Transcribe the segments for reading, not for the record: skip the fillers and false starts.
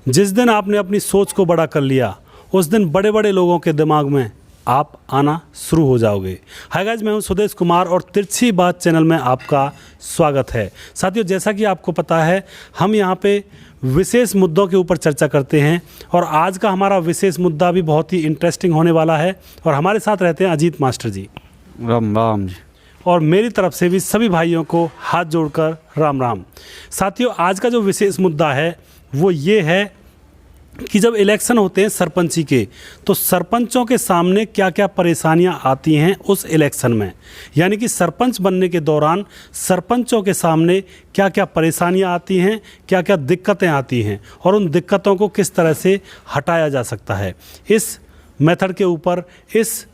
जिस दिन आपने अपनी सोच को बड़ा कर लिया उस दिन बड़े बड़े लोगों के दिमाग में आप आना शुरू हो जाओगे। हाय गाइस, मैं हूं सुदेश कुमार और तिरछी बात चैनल में आपका स्वागत है। साथियों, जैसा कि आपको पता है हम यहां पे विशेष मुद्दों के ऊपर चर्चा करते हैं और आज का हमारा विशेष मुद्दा भी बहुत ही इंटरेस्टिंग होने वाला है। और हमारे साथ रहते हैं अजीत मास्टर जी। राम राम जी। और मेरी तरफ से भी सभी भाइयों को हाथ जोड़कर राम राम। साथियों, आज का जो विशेष मुद्दा है वो ये है कि जब इलेक्शन होते हैं सरपंची के, तो सरपंचों के सामने क्या क्या परेशानियां आती हैं उस इलेक्शन में, यानी कि सरपंच बनने के दौरान सरपंचों के सामने क्या क्या परेशानियां आती हैं, क्या क्या दिक्कतें आती हैं और उन दिक्कतों को किस तरह से हटाया जा सकता है। इस मेथड के ऊपर, इस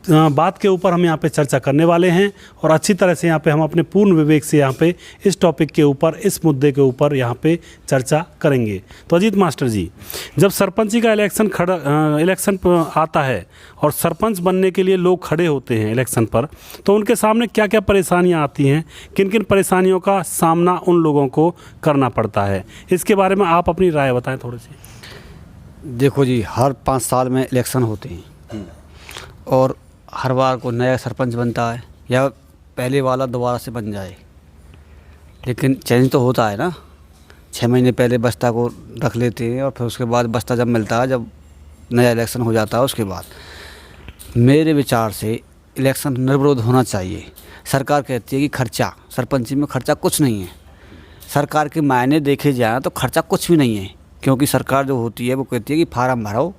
बात के ऊपर हम यहाँ पे चर्चा करने वाले हैं और अच्छी तरह से यहाँ पे हम अपने पूर्ण विवेक से यहाँ पे इस टॉपिक के ऊपर, इस मुद्दे के ऊपर यहाँ पे चर्चा करेंगे। तो अजीत मास्टर जी, जब सरपंची का इलेक्शन आता है और सरपंच बनने के लिए लोग खड़े होते हैं इलेक्शन पर, तो उनके सामने क्या क्या परेशानियाँ आती हैं, किन किन परेशानियों का सामना उन लोगों को करना पड़ता है, इसके बारे में आप अपनी राय बताएँ थोड़ी सी। देखो जी, हर 5 साल में इलेक्शन होते हैं और हर बार को नया सरपंच बनता है या पहले वाला दोबारा से बन जाए, लेकिन चेंज तो होता है ना। 6 महीने पहले बस्ता को रख लेते हैं और फिर उसके बाद बस्ता जब मिलता है, जब नया इलेक्शन हो जाता है, उसके बाद मेरे विचार से इलेक्शन निर्विरोध होना चाहिए। सरकार कहती है कि खर्चा, सरपंची में खर्चा कुछ नहीं है। सरकार के मायने देखे जाएँ तो खर्चा कुछ भी नहीं है, क्योंकि सरकार जो होती है वो कहती है कि फार्म भरो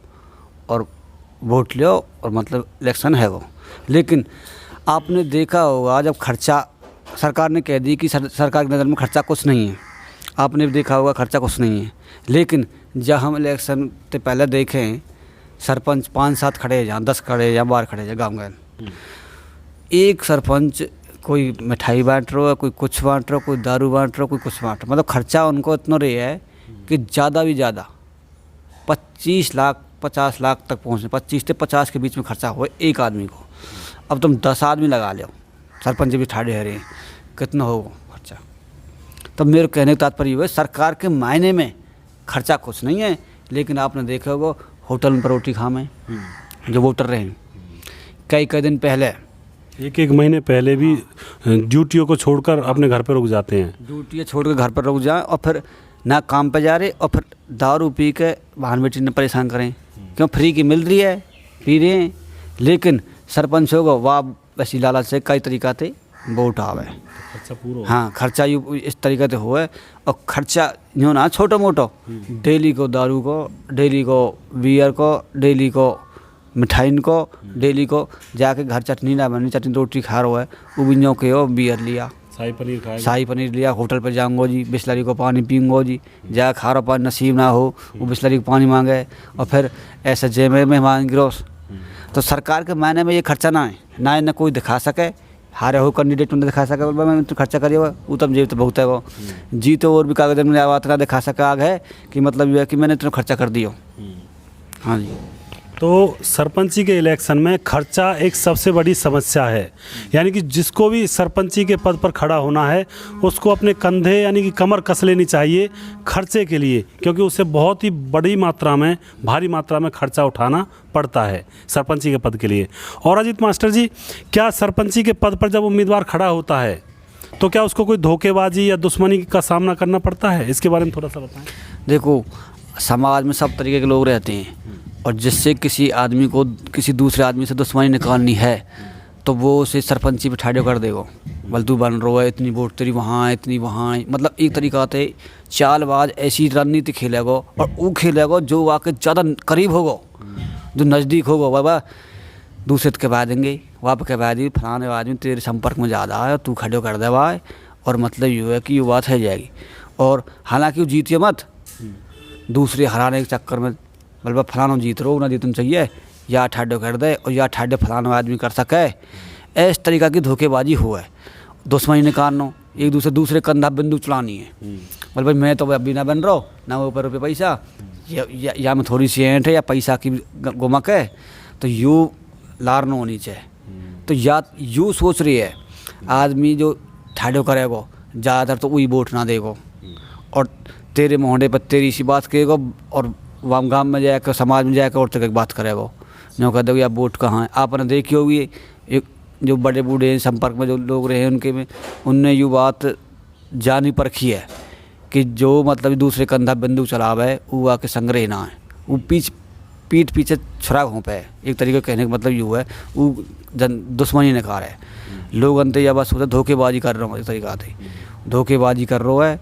और वोट लो और मतलब इलेक्शन है वो। लेकिन आपने देखा होगा, जब खर्चा सरकार ने कह दी कि सरकार की नज़र में खर्चा कुछ नहीं है, आपने भी देखा होगा खर्चा कुछ नहीं है। लेकिन जब हम इलेक्शन से पहले देखें, सरपंच 5-7 खड़े या 10 खड़े या 12 खड़े या गाँव गए, एक सरपंच कोई मिठाई बांट रहा है, कोई कुछ बांट रहा, कोई दारू बांट रहा, कोई कुछ बांट रहा। मतलब खर्चा उनको इतना रही है कि ज़्यादा भी ज़्यादा 25 लाख 50 लाख तक पहुँचने, 25 से 50 के बीच में खर्चा हुआ एक आदमी को। अब तुम 10 आदमी लगा लो, सरपंच भी ठाड़े हरे, कितना होगा खर्चा। तब मेरे कहने का तात्पर्य हुआ, सरकार के मायने में खर्चा कुछ नहीं है। लेकिन आपने देखा होगा होटल में परोठी खामें जो वोटर रहे, कई दिन पहले, एक महीने पहले भी ड्यूटियों को छोड़कर अपने घर पर रुक जाते हैं। ड्यूटियाँ छोड़ कर घर पर रुक जाएँ और फिर ना काम पे जा रहे और फिर दारू पी के बहन बेटी ने परेशान करें। क्यों? फ्री की मिल रही है, पी रहे हैं। लेकिन सरपंच होगा वाह, वैसी लालच से कई तरीका से वोट आवे, खर्चा पूरा। हाँ, खर्चा यू इस तरीके से हुआ। और खर्चा यूँ ना छोटो मोटो, डेली को दारू को, डेली को बियर को, डेली को मिठाइन को, डेली को जाके घर चटनी ना बनी, चटनी रोटी खा रहा है, वो भी न्यों के हो बियर लिया, शाही पनीर लिया, होटल पर जाऊँगो जी, बिस्लरी को पानी पीऊँगो जी, जा खारा पानी नसीब ना हो वो बिस्लरी को पानी मांगे और फिर ऐसे जे में मेहमान गिरोस। तो सरकार के मायने में ये खर्चा ना है, ना कोई दिखा सके, हारे हो कैंडिडेट में दिखा सके मैं तो खर्चा करिए वो तब जेब तो बहुत है वो जी, तो और भी कागज में आवाज ना दिखा सका आग है कि मतलब ये है कि मैंने तो खर्चा कर दियो। हाँ जी। तो सरपंची के इलेक्शन में खर्चा एक सबसे बड़ी समस्या है, यानी कि जिसको भी सरपंची के पद पर खड़ा होना है उसको अपने कंधे यानी कि कमर कस लेनी चाहिए खर्चे के लिए, क्योंकि उसे बहुत ही बड़ी मात्रा में, भारी मात्रा में खर्चा उठाना पड़ता है सरपंची के पद के लिए। और अजीत मास्टर जी, क्या सरपंची के पद पर जब उम्मीदवार खड़ा होता है तो क्या उसको कोई धोखेबाजी या दुश्मनी का सामना करना पड़ता है? इसके बारे में थोड़ा सा बताएं। देखो, समाज में सब तरीके के लोग रहते हैं और जिससे किसी आदमी को किसी दूसरे आदमी से दुश्मनी निकालनी है तो वो उसे सरपंची पे ठाड़े कर देगा। बल्तू बन रहा है, इतनी वोट तेरी वहाँ, इतनी वहाँ, मतलब एक तरीका से चालबाज ऐसी रणनीति खेलेगा और वो खेलेगा जो आके ज़्यादा करीब होगा, जो नज़दीक होगा, बाबा दूसरे के कह देंगे, वहाँ पर कह दी फलाने आदमी तेरे संपर्क में ज़्यादा है, तू खड़े कर दे भाई, और मतलब ये है कि ये बात है जाएगी। और हालांकि वो जीतिए मत, दूसरे हराने के चक्कर में मतलब फलाना जीत रो ना जीतना चाहिए, या ठाडो कर दे और या ठाडे फलाना आदमी कर सके, इस तरीका की धोखेबाजी हुआ है। दुश्मनी निकालना, एक दूसरे कंधा बिंदु चलानी है, बोल भाई मैं तो अभी ना बन रहा हूँ ना ऊपर रुपये पैसा, या मैं थोड़ी सी ऐंठ है या पैसा की गुमक है, तो यूँ लारना होनी चाहिए। तो या यूँ सोच रही है आदमी जो ठाडो करेगो ज़्यादातर तो वही वोट ना देगो, और तेरे मोहड़े पर तेरी सी बात करेगा और वाम गाँव में जाकर समाज में जाकर और तक बात करेगा। जो कहते हो आप वोट कहाँ है, आपने देखी होगी एक जो बड़े बूढ़े हैं संपर्क में जो लोग रहे हैं उनके में उनने ये बात जानी परखी है कि जो मतलब दूसरे कंधा बंदूक चलावे है वो आके संग्रह ना है, वो पीठ पीछे छुरा घोंपे है। एक तरीके कहने का मतलब यूँ है वो दुश्मनी नकार है। लोग अंत या बस होता धोखेबाजी कर रहे हो, एक तरीका थे धोखेबाजी कर रहा है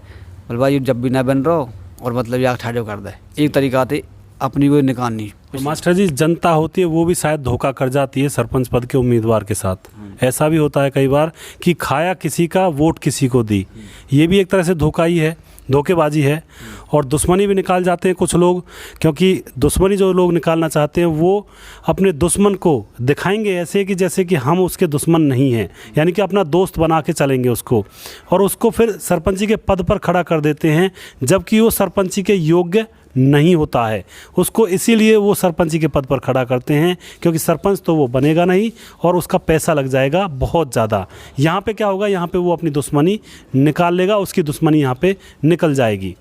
बोल भाई जब भी ना बन रहा और मतलब या ठाडो कर दे, एक तरीका थे अपनी वो निकालनी। तो मास्टर जी जनता होती है वो भी शायद धोखा कर जाती है सरपंच पद के उम्मीदवार के साथ। ऐसा भी होता है कई बार कि खाया किसी का वोट किसी को दी, ये भी एक तरह से धोखा ही है, धोखेबाजी है। और दुश्मनी भी निकाल जाते हैं कुछ लोग, क्योंकि दुश्मनी जो लोग निकालना चाहते हैं वो अपने दुश्मन को दिखाएंगे ऐसे कि जैसे कि हम उसके दुश्मन नहीं हैं, यानी कि अपना दोस्त बना के चलेंगे उसको, और उसको फिर सरपंची के पद पर खड़ा कर देते हैं जबकि वो सरपंची के योग्य नहीं होता है। उसको इसीलिए वो सरपंची के पद पर खड़ा करते हैं क्योंकि सरपंच तो वो बनेगा नहीं और उसका पैसा लग जाएगा बहुत ज़्यादा। यहाँ पे क्या होगा, यहाँ पे वो अपनी दुश्मनी निकाल लेगा, उसकी दुश्मनी यहाँ पे निकल जाएगी।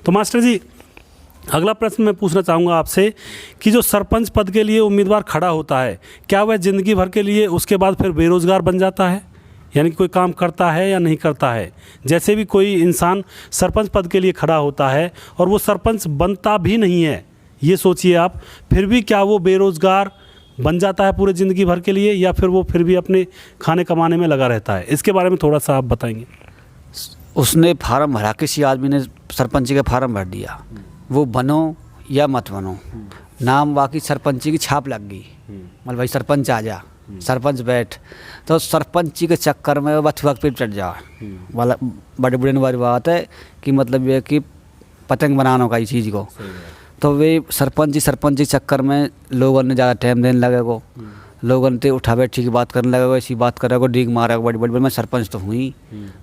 तो मास्टर जी अगला प्रश्न मैं पूछना चाहूँगा आपसे कि जो सरपंच पद के लिए उम्मीदवार खड़ा होता है क्या वह ज़िंदगी भर के लिए उसके बाद फिर बेरोज़गार बन जाता है, यानी कि कोई काम करता है या नहीं करता है? जैसे भी कोई इंसान सरपंच पद के लिए खड़ा होता है और वो सरपंच बनता भी नहीं है, ये सोचिए आप, फिर भी क्या वो बेरोज़गार बन जाता है पूरे ज़िंदगी भर के लिए या फिर वो फिर भी अपने खाने कमाने में लगा रहता है? इसके बारे में थोड़ा सा आप बताएंगे। उसने फार्म भरा, किसी आदमी ने सरपंची का फार्म भर दिया, वो बनो या मत बनो, नाम बाकी सरपंची की छाप लग गई, मतलब भाई सरपंच आ जा, सरपंच बैठ, तो सरपंची के चक्कर में वक्त वक्त पे चढ़ जा वाला बड़े बूढ़े वाली बात है कि मतलब ये कि पतंग बनाना का इस चीज़ को, तो वे सरपंची चक्कर में लोगों ने ज़्यादा टाइम देने लगे को, लोगों ने उठा बैठी की बात करने लगे, ऐसी बात करेगा डीग मारेगा बड़ी बड़ी, मैं सरपंच तो हुई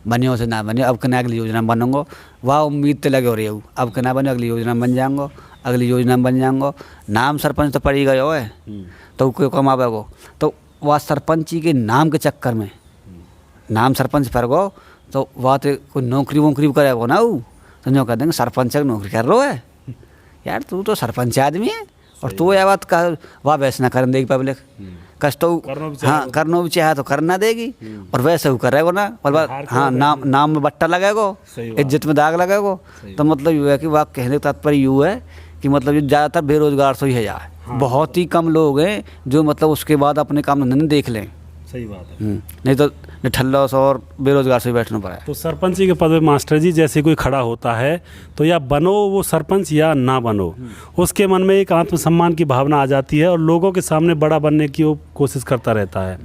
बनियो से ना बने, अब कना अगली योजना बनूंगा, वाह उम्मीद तो लगे हो रही है, अब कना बने अगली योजना बन जाऊँगा, अगली योजना बन जाऊँगा, नाम सरपंच तो पड़ ही गया है तो कोई कमावेगो, तो वह सरपंची के नाम के चक्कर में नाम सरपंच पर गो तो वह तो कोई नौकरी वोकरी करेगा ना, वो तो जो कह देंगे सरपंच की नौकरी कर रहा है यार, तू तो सरपंच आदमी है और तू यह बात का वाह वैसे ना करने देगी पब्लिक, कष्ट तो हाँ करना भी चाहे तो करना देगी और वैसे वो करेगा ना, और हाँ नाम में बट्टा लगेगा, इज्जत में दाग लगेगा, तो मतलब ये है कि वह कहने का तात्पर्य यूँ है कि मतलब ज़्यादातर बेरोजगार से ही है यार, बहुत ही कम लोग हैं जो मतलब उसके बाद अपने काम धंधे देख लें। सही बात है, नहीं तो निठल्ला से और बेरोजगार से बैठना पड़ा है। तो सरपंची के पद पे मास्टर जी जैसे कोई खड़ा होता है तो या बनो वो सरपंच या ना बनो, उसके मन में एक आत्मसम्मान की भावना आ जाती है और लोगों के सामने बड़ा बनने की वो कोशिश करता रहता है।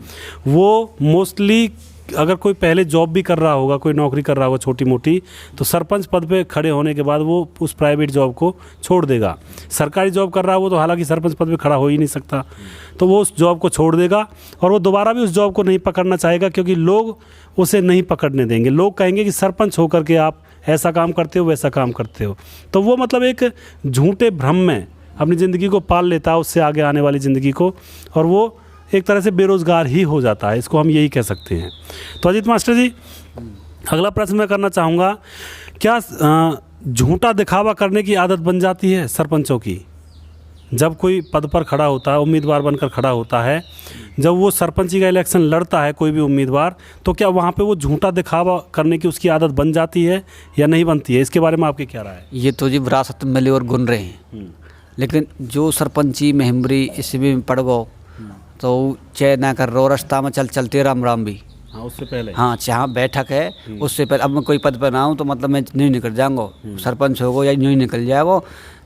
वो मोस्टली अगर कोई पहले जॉब भी कर रहा होगा, कोई नौकरी कर रहा होगा छोटी मोटी, तो सरपंच पद पे खड़े होने के बाद वो उस प्राइवेट जॉब को छोड़ देगा। सरकारी जॉब कर रहा है वो तो हालांकि सरपंच पद पे खड़ा हो ही नहीं सकता, तो वो उस जॉब को छोड़ देगा और वो दोबारा भी उस जॉब को नहीं पकड़ना चाहेगा क्योंकि लोग उसे नहीं पकड़ने देंगे। लोग कहेंगे कि सरपंच होकर के आप ऐसा काम करते हो वैसा काम करते हो, तो वो मतलब एक झूठे भ्रम में अपनी ज़िंदगी को पाल लेता है, उससे आगे आने वाली ज़िंदगी को, और वो एक तरह से बेरोज़गार ही हो जाता है, इसको हम यही कह सकते हैं। तो अजीत मास्टर जी अगला प्रश्न मैं करना चाहूँगा, क्या झूठा दिखावा करने की आदत बन जाती है सरपंचों की? जब कोई पद पर खड़ा होता है, उम्मीदवार बनकर खड़ा होता है, जब वो सरपंची का इलेक्शन लड़ता है कोई भी उम्मीदवार, तो क्या वहाँ पे वो झूठा दिखावा करने की उसकी आदत बन जाती है या नहीं बनती है? इसके बारे में आपकी क्या राय है? ये तो जी विरासत में मिले और गुन रहे हैं, लेकिन जो सरपंची मेहमरी इसमें में पड़ गो तो चाहे ना कर रो, रास्ता में चलते राम राम भी, हाँ उससे पहले, हाँ जहाँ बैठक है उससे पहले, अब मैं कोई पद पर ना हूँ तो मतलब मैं नहीं निकल जाऊँगा, सरपंच होगा या यूँ निकल जाएगा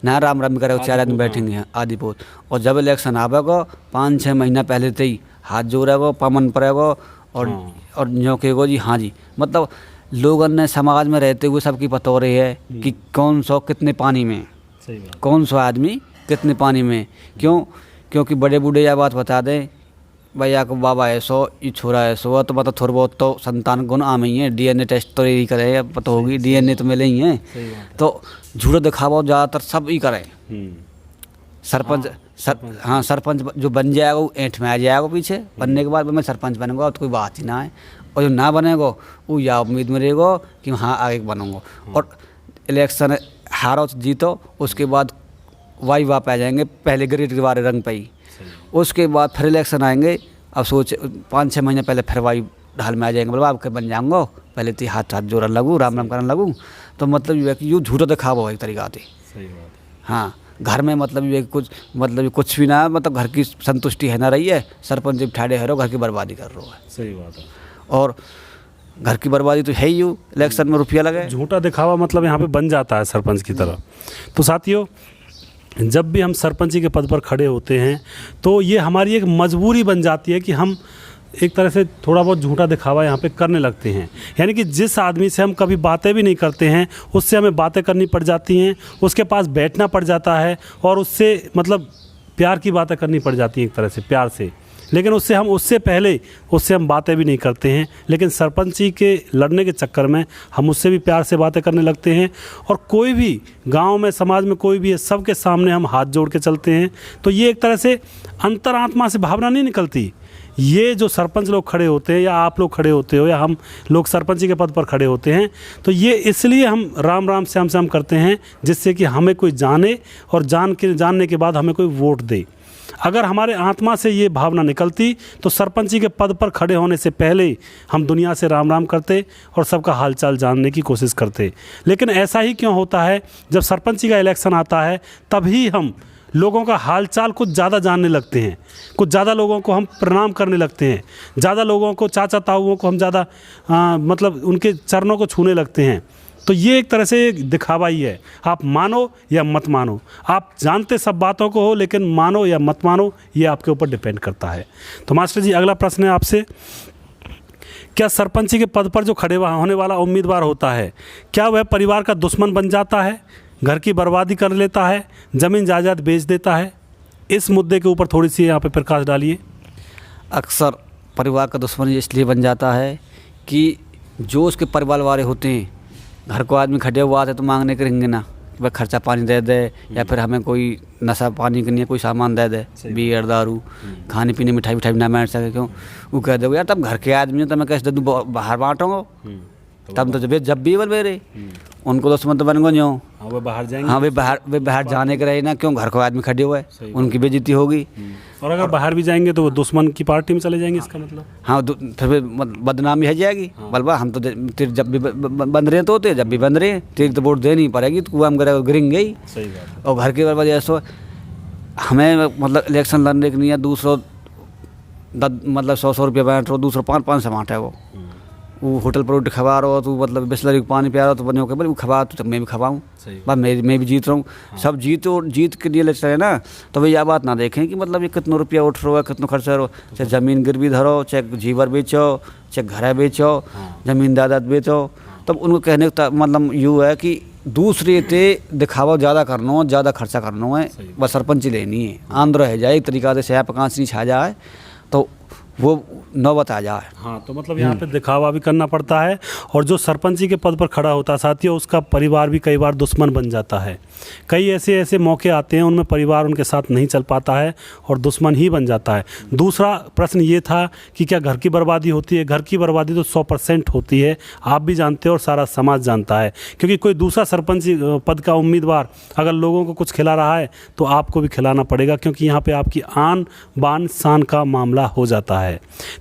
ना, राम राम करेगा, 4 आदमी बैठेंगे आदि पोत, और जब इलेक्शन आवेगा 5-6 महीना पहले से ही हाथ जोड़ेगा, पामन पड़ेगा और न्योकेगो जी हाँ जी, मतलब लोगों ने समाज में रहते हुए सबकी पता हो रही है कि कौन सा कितने पानी में, कौन सा आदमी कितने पानी में, क्योंकि बड़े बूढ़े यह बात बता दें भैया को बाबा ऐसो ये छोरा ऐसो, तो मतलब थोड़ा बहुत तो संतान गुण आम ही है, डीएनए टेस्ट तो यही करे, पता होगी डीएनए तो मिले ही हैं, तो झूठा दिखावा ज़्यादातर सब ही करें। सरपंच हाँ सरपंच जो बन जाएगा वो ऐंठ में आ जाएगा, पीछे बनने के बाद मैं सरपंच बनूंगा तो कोई बात ही ना है, और जो ना बनेगा वो या उम्मीद में रहेगा कि हाँ आगे बनूंगा, और इलेक्शन हारो तो जीतो, उसके बाद वाई वाप आ जाएंगे पहले ग्रेड वाले रंग पे ही। उसके बाद फिर इलेक्शन आएंगे, अब सोच 5-6 महीने पहले फिर वाई ढाल में आ जाएंगे, बोला आपके बन जाऊँगा, पहले तो हाथ जोड़न लगूँ, राम राम करने लगूँ। तो मतलब ये है कि यूँ झूठा दिखावा एक तरीका से। सही बात है। हाँ, घर में मतलब ये कुछ भी ना, मतलब घर की संतुष्टि है ना रही है, सरपंच जब ठाड़े है, घर की बर्बादी कर रहा है। सही बात है। और घर की बर्बादी तो है ही, यूँ इलेक्शन में रुपया लगे, झूठा दिखावा मतलब यहाँ पे बन जाता है सरपंच की तरह। तो साथियों, जब भी हम सरपंची के पद पर खड़े होते हैं तो ये हमारी एक मजबूरी बन जाती है कि हम एक तरह से थोड़ा बहुत झूठा दिखावा यहाँ पे करने लगते हैं। यानी कि जिस आदमी से हम कभी बातें भी नहीं करते हैं उससे हमें बातें करनी पड़ जाती हैं, उसके पास बैठना पड़ जाता है और उससे मतलब प्यार की बातें करनी पड़ जाती हैं एक तरह से प्यार से। लेकिन उससे पहले हम बातें भी नहीं करते हैं, लेकिन सरपंची के लड़ने के चक्कर में हम उससे भी प्यार से बातें करने लगते हैं। और कोई भी गांव में समाज में कोई भी है, सबके सामने हम हाथ जोड़ के चलते हैं। तो ये एक तरह से अंतरात्मा से भावना नहीं निकलती। ये जो सरपंच लोग खड़े होते हैं या आप लोग खड़े होते हो या हम लोग सरपंची के पद पर खड़े होते हैं, तो ये इसलिए हम राम राम श्याम श्याम करते हैं जिससे कि हमें कोई जाने और जानने के बाद हमें कोई वोट दे। अगर हमारे आत्मा से ये भावना निकलती तो सरपंची के पद पर खड़े होने से पहले हम दुनिया से राम राम करते और सबका हालचाल जानने की कोशिश करते। लेकिन ऐसा ही क्यों होता है, जब सरपंची का इलेक्शन आता है तभी हम लोगों का हालचाल कुछ ज़्यादा जानने लगते हैं, कुछ ज़्यादा लोगों को हम प्रणाम करने लगते हैं, ज़्यादा लोगों को चाचा ताऊओं को हम ज़्यादा मतलब उनके चरणों को छूने लगते हैं। तो ये एक तरह से दिखावा ही है, आप मानो या मत मानो। आप जानते सब बातों को हो लेकिन मानो या मत मानो ये आपके ऊपर डिपेंड करता है। तो मास्टर जी, अगला प्रश्न है आपसे, क्या सरपंची के पद पर जो खड़े होने वाला उम्मीदवार होता है, क्या वह परिवार का दुश्मन बन जाता है, घर की बर्बादी कर लेता है, ज़मीन जायदाद बेच देता है? इस मुद्दे के ऊपर थोड़ी सी यहाँ पे प्रकाश डालिए। अक्सर परिवार का दुश्मन इसलिए बन जाता है कि जो उसके परिवार वाले होते हैं, घर को आदमी खड़े हुआ आते तो मांगने करेंगे ना, वह खर्चा पानी दे दे या फिर हमें कोई नशा पानी के लिए कोई सामान दे दे, बियर दारू, खाने पीने मिठाई ना बैठ सके, क्यों वो कह दे यार तब घर के आदमी हो तो मैं कैसे दे दूँ, बाहर बांटूँगा, तब तो जब भी बन मेरे उनको दुश्मन तो बन गो जो। हाँ, वो बाहर जाएंगे। हाँ, वे बाहर जाने के रहे ना, क्यों घर को आदमी खड़े हुए, उनकी बेइज्जती होगी। और अगर बाहर भी जाएंगे तो वो दुश्मन की पार्टी में चले जाएंगे, इसका मतलब। हाँ, फिर बदनामी है जाएगी। बलबा हम तो तेरे जब भी बन रहे तो जब भी बन रहे तेरे तो वोट दे नहीं पड़ेगी, तो कुआ में गिरेंगे ही। सही बात है। और घर के बर्बाद ऐसा हमें मतलब इलेक्शन लड़ने के लिए दूसरों मतलब 100 रुपया बैठ रहो, दूसरों 500 से बांटे वो होटल पर रोटी खवा रहा हो तो मतलब बिस्लरी को पानी पिया रहा तो बने हो बोले वो खवा तो मैं भी खवाऊँ, बस मैं भी जीत रहा हूँ। हाँ। सब जीत के लिए लेते हैं ना, तो भाई यह बात ना देखें कि मतलब ये कितना रुपया उठ रहा है, कितना खर्चा रहो, चाहे ज़मीन गिरवी धरो, चाहे जीवर बेचो, चाहे घर बेचो, ज़मीन जायदाद बेचो। तब उनको कहने का मतलब यूँ है कि दूसरे ते दिखावा ज़्यादा करना, ज़्यादा खर्चा करना है, बस सरपंच लेनी है, आंध्र रह जाए एक तरीका से सया पकांस नहीं छा जाए तो वो नौबत आ जाए। हाँ, तो मतलब यहाँ पे दिखावा भी करना पड़ता है और जो सरपंची के पद पर खड़ा होता है साथियों, उसका परिवार भी कई बार दुश्मन बन जाता है। कई ऐसे मौके आते हैं उनमें परिवार उनके साथ नहीं चल पाता है और दुश्मन ही बन जाता है। दूसरा प्रश्न ये था कि क्या घर की बर्बादी होती है? घर की बर्बादी तो 100% होती है, आप भी जानते हो और सारा समाज जानता है, क्योंकि कोई दूसरा सरपंच पद का उम्मीदवार अगर लोगों को कुछ खिला रहा है तो आपको भी खिलाना पड़ेगा, क्योंकि यहाँ पर आपकी आन बान शान का मामला हो जाता है।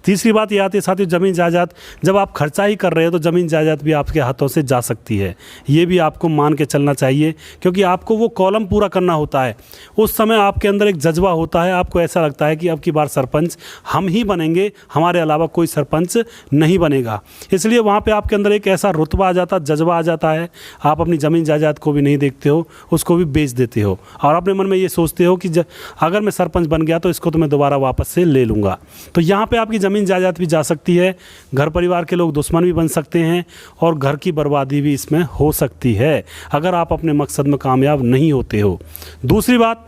तीसरी बात ये आती है साथियों, ज़मीन जायदाद। जब आप खर्चा ही कर रहे हो तो ज़मीन जायदाद भी आपके हाथों से जा सकती है, ये भी आपको मान के चलना चाहिए, क्योंकि आपको वो कॉलम पूरा करना होता है। उस समय आपके अंदर एक जज्बा होता है, आपको ऐसा लगता है कि अब की बार सरपंच हम ही बनेंगे, हमारे अलावा कोई सरपंच नहीं बनेगा। इसलिए वहाँ पर आपके अंदर एक ऐसा रुतबा आ जाता, जज्बा आ जाता है, आप अपनी ज़मीन जायदाद को भी नहीं देखते हो, उसको भी बेच देते हो और अपने मन में ये सोचते हो कि अगर मैं सरपंच बन गया तो इसको तो मैं दोबारा वापस से ले लूँगा। तो यहाँ पे आपकी ज़मीन जायदाद भी जा सकती है, घर परिवार के लोग दुश्मन भी बन सकते हैं और घर की बर्बादी भी इसमें हो सकती है अगर आप अपने मकसद में कामयाब नहीं होते हो। दूसरी बात,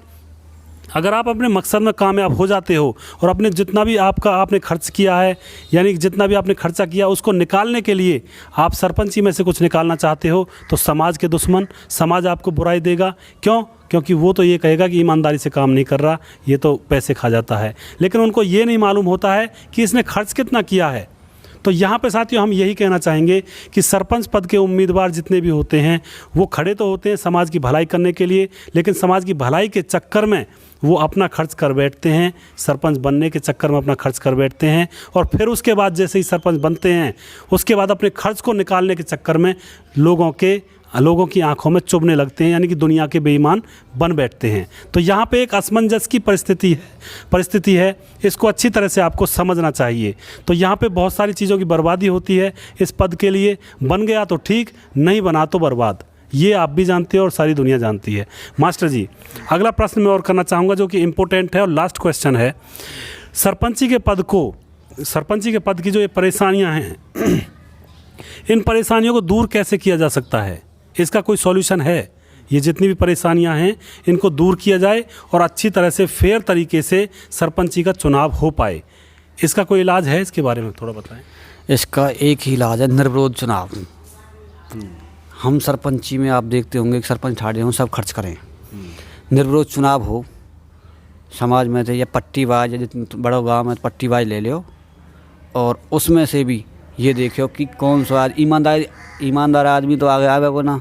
अगर आप अपने मकसद में कामयाब हो जाते हो और अपने जितना भी आपने खर्च किया है, यानी जितना भी आपने खर्चा किया उसको निकालने के लिए आप सरपंची में से कुछ निकालना चाहते हो, तो समाज के दुश्मन, समाज आपको बुराई देगा। क्यों? क्योंकि वो तो ये कहेगा कि ईमानदारी से काम नहीं कर रहा, ये तो पैसे खा जाता है। लेकिन उनको ये नहीं मालूम होता है कि इसने खर्च कितना किया है। तो यहाँ पे साथियों हम यही कहना चाहेंगे कि सरपंच पद के उम्मीदवार जितने भी होते हैं वो खड़े तो होते हैं समाज की भलाई करने के लिए, लेकिन समाज की भलाई के चक्कर में वो अपना खर्च कर बैठते हैं, सरपंच बनने के चक्कर में अपना खर्च कर बैठते हैं, और फिर उसके बाद जैसे ही सरपंच बनते हैं उसके बाद अपने खर्च को निकालने के चक्कर में लोगों की आंखों में चुभने लगते हैं, यानी कि दुनिया के बेईमान बन बैठते हैं। तो यहाँ पे एक असमंजस की परिस्थिति है, इसको अच्छी तरह से आपको समझना चाहिए। तो यहाँ पे बहुत सारी चीज़ों की बर्बादी होती है इस पद के लिए, बन गया तो ठीक, नहीं बना तो बर्बाद, ये आप भी जानते हो और सारी दुनिया जानती है। मास्टर जी, अगला प्रश्न मैं और करना चाहूँगा जो कि इम्पोर्टेंट है और लास्ट क्वेश्चन है। सरपंची के पद की जो ये परेशानियाँ हैं इन परेशानियों को दूर कैसे किया जा सकता है? इसका कोई सॉल्यूशन है? ये जितनी भी परेशानियां हैं इनको दूर किया जाए और अच्छी तरह से फेयर तरीके से सरपंची का चुनाव हो पाए, इसका कोई इलाज है? इसके बारे में थोड़ा बताएं। इसका एक ही इलाज है, निर्विरोध चुनाव। हम सरपंची में आप देखते होंगे कि सरपंच ठाड़े हों, सब खर्च करें। निर्विरोध चुनाव हो समाज में, तो या पट्टीबाज, या जितने बड़ा गाँव में पट्टीबाज ले लो, और उसमें से भी ये देखो कि कौन सा ईमानदार आदमी तो आगे आवे को ना,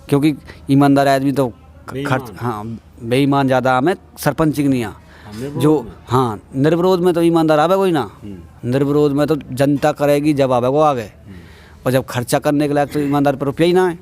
क्योंकि ईमानदार आदमी तो खर्च, हाँ बेईमान ज़्यादा हमें सरपंच नहीं आ जो, हाँ निर्विरोध में तो ईमानदार आवे कोई ना, निर्विरोध में तो जनता करेगी जब आवे को आगे, और जब खर्चा करने के लायक तो ईमानदार पर रुपया ही ना है।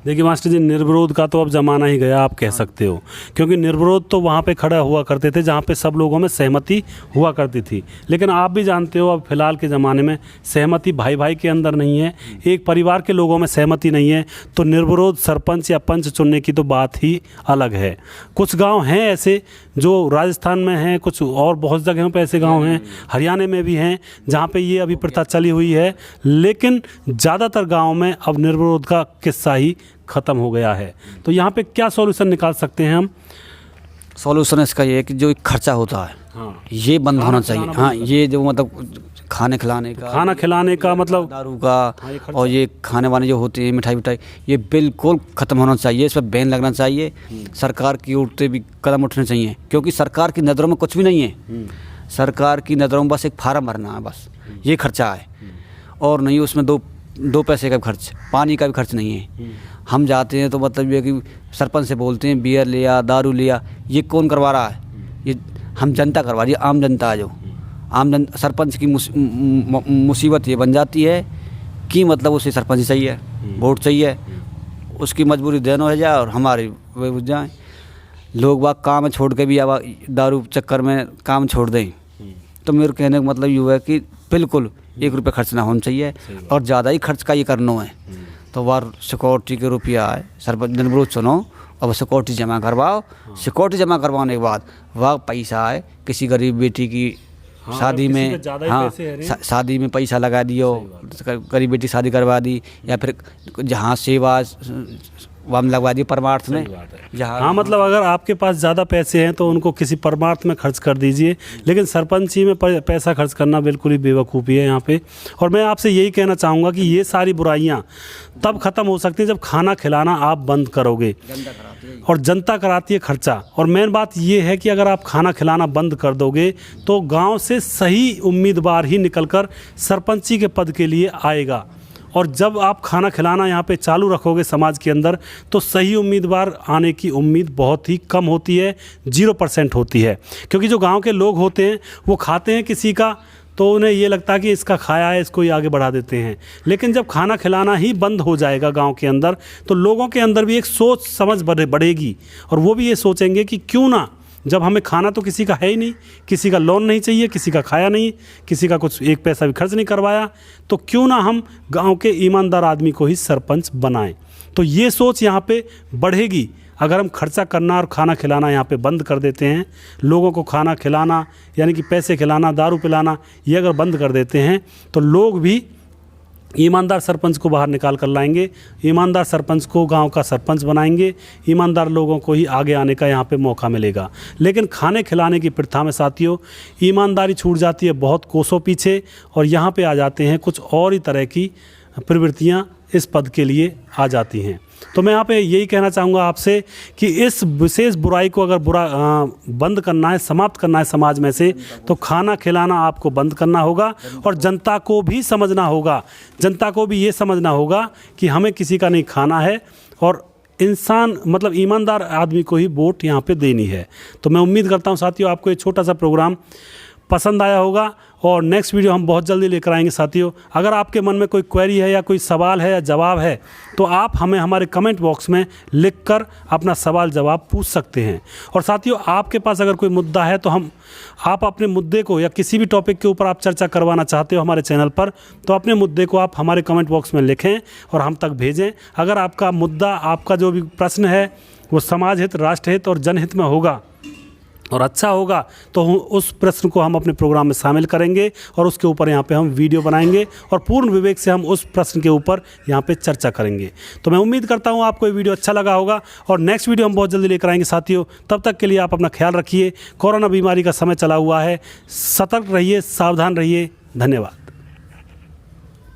देखिए मास्टर जी, निर्विरोध का तो अब ज़माना ही गया, आप कह सकते हो, क्योंकि निर्विरोध तो वहाँ पे खड़ा हुआ करते थे जहाँ पे सब लोगों में सहमति हुआ करती थी, लेकिन आप भी जानते हो अब फिलहाल के ज़माने में सहमति भाई भाई के अंदर नहीं है, एक परिवार के लोगों में सहमति नहीं है, तो निर्विरोध सरपंच या पंच चुनने की तो बात ही अलग है। कुछ गाँव हैं ऐसे जो राजस्थान में हैं, कुछ और बहुत जगहों पर ऐसे गाँव हैं, हरियाणा में भी हैं जहाँ पर ये अभी प्रथा चली हुई है, लेकिन ज़्यादातर गाँव में अब निर्विरोध का किस्सा ही ख़त्म हो गया है। तो यहाँ पे क्या सॉल्यूशन निकाल सकते हैं हम? सॉल्यूशन इसका ये है कि जो खर्चा होता है, हाँ, ये बंद होना चाहिए। हाँ, ये जो मतलब खाना खिलाने का मतलब दारू का, हाँ, और ये खाने वाने जो होते हैं मिठाई, ये बिल्कुल ख़त्म होना चाहिए, इस पर बैन लगना चाहिए। सरकार की ओर से भी कदम उठने चाहिए, क्योंकि सरकार की नज़रों में कुछ भी नहीं है, सरकार की नज़रों में बस एक फार्म भरना है, बस ये खर्चा है, और नहीं उसमें दो पैसे का भी खर्च, पानी का भी खर्च नहीं है। हम जाते हैं तो मतलब ये कि सरपंच से बोलते हैं बियर लिया, दारू लिया, ये कौन करवा रहा है? ये हम जनता करवा रही है, आम जनता है, जो सरपंच की मुसीबत ये बन जाती है कि मतलब उसे सरपंच चाहिए, वोट चाहिए, उसकी मजबूरी देना है जाए और हमारी वे बुझ जाए। लोग बाग काम छोड़ के भी दारू चक्कर में काम छोड़ दें। तो मेरे कहने का मतलब ये है कि बिल्कुल 1 रुपये खर्च ना होना चाहिए, और ज़्यादा ही खर्च का ये करना है तो वार सिक्योरिटी के रुपया है, सरपंच निर्विरोध चुनो, अब सिक्योरिटी जमा करवाओ, सिक्योरिटी जमा करवाने के बाद वह पैसा है किसी गरीब बेटी की शादी में, हाँ शादी में पैसा लगा दियो, गरीब बेटी शादी करवा दी, या फिर जहाँ सेवा वहाँ लगवा दी परमार्थ में, जहाँ, हाँ मतलब अगर आपके पास ज़्यादा पैसे हैं तो उनको किसी परमार्थ में खर्च कर दीजिए, लेकिन सरपंची में पैसा खर्च करना बिल्कुल ही बेवकूफ़ी है यहाँ पे। और मैं आपसे यही कहना चाहूँगा कि ये सारी बुराइयाँ तब ख़त्म हो सकती हैं जब खाना खिलाना आप बंद करोगे, और जनता कराती है खर्चा। और मेन बात ये है कि अगर आप खाना खिलाना बंद कर दोगे तो गाँव से सही उम्मीदवार ही निकल कर सरपंची के पद के लिए आएगा, और जब आप खाना खिलाना यहाँ पे चालू रखोगे समाज के अंदर तो सही उम्मीदवार आने की उम्मीद बहुत ही कम होती है, 0% होती है। क्योंकि जो गांव के लोग होते हैं वो खाते हैं किसी का तो उन्हें ये लगता है कि इसका खाया है, इसको ही आगे बढ़ा देते हैं। लेकिन जब खाना खिलाना ही बंद हो जाएगा गांव के अंदर तो लोगों के अंदर भी एक सोच समझ बढ़ेगी, और वो भी ये सोचेंगे कि क्यों ना, जब हमें खाना तो किसी का है ही नहीं, किसी का लोन नहीं चाहिए, किसी का खाया नहीं, किसी का कुछ 1 पैसा भी खर्च नहीं करवाया, तो क्यों ना हम गांव के ईमानदार आदमी को ही सरपंच बनाएं। तो ये सोच यहाँ पे बढ़ेगी अगर हम खर्चा करना और खाना खिलाना यहाँ पे बंद कर देते हैं। लोगों को खाना खिलाना यानी कि पैसे खिलाना, दारू पिलाना, ये अगर बंद कर देते हैं तो लोग भी ईमानदार सरपंच को बाहर निकाल कर लाएंगे, ईमानदार सरपंच को गांव का सरपंच बनाएंगे, ईमानदार लोगों को ही आगे आने का यहाँ पे मौका मिलेगा। लेकिन खाने खिलाने की प्रथा में साथियों ईमानदारी छूट जाती है बहुत कोसों पीछे, और यहाँ पे आ जाते हैं कुछ और ही तरह की प्रवृत्तियाँ इस पद के लिए आ जाती हैं। तो मैं यहाँ पे यही कहना चाहूँगा आपसे कि इस विशेष बुराई को अगर बंद करना है, समाप्त करना है समाज में से, तो खाना खिलाना आपको बंद करना होगा और जनता को भी समझना होगा, जनता को भी ये समझना होगा कि हमें किसी का नहीं खाना है और इंसान मतलब ईमानदार आदमी को ही वोट यहाँ पे देनी है। तो मैं उम्मीद करता हूँ साथियों आपको ये छोटा सा प्रोग्राम पसंद आया होगा और नेक्स्ट वीडियो हम बहुत जल्दी लेकर आएंगे। साथियों अगर आपके मन में कोई क्वेरी है या कोई सवाल है या जवाब है तो आप हमें हमारे कमेंट बॉक्स में लिखकर अपना सवाल जवाब पूछ सकते हैं। और साथियों आपके पास अगर कोई मुद्दा है तो आप अपने मुद्दे को या किसी भी टॉपिक के ऊपर आप चर्चा करवाना चाहते हो हमारे चैनल पर, तो अपने मुद्दे को आप हमारे कमेंट बॉक्स में लिखें और हम तक भेजें। अगर आपका मुद्दा, आपका जो भी प्रश्न है वो समाज हित, राष्ट्र हित और जनहित में होगा और अच्छा होगा तो उस प्रश्न को हम अपने प्रोग्राम में शामिल करेंगे और उसके ऊपर यहाँ पे हम वीडियो बनाएंगे और पूर्ण विवेक से हम उस प्रश्न के ऊपर यहाँ पे चर्चा करेंगे। तो मैं उम्मीद करता हूँ आपको ये वीडियो अच्छा लगा होगा और नेक्स्ट वीडियो हम बहुत जल्दी लेकर आएंगे। साथियों तब तक के लिए आप अपना ख्याल रखिए। कोरोना बीमारी का समय चला हुआ है, सतर्क रहिए, सावधान रहिए। धन्यवाद।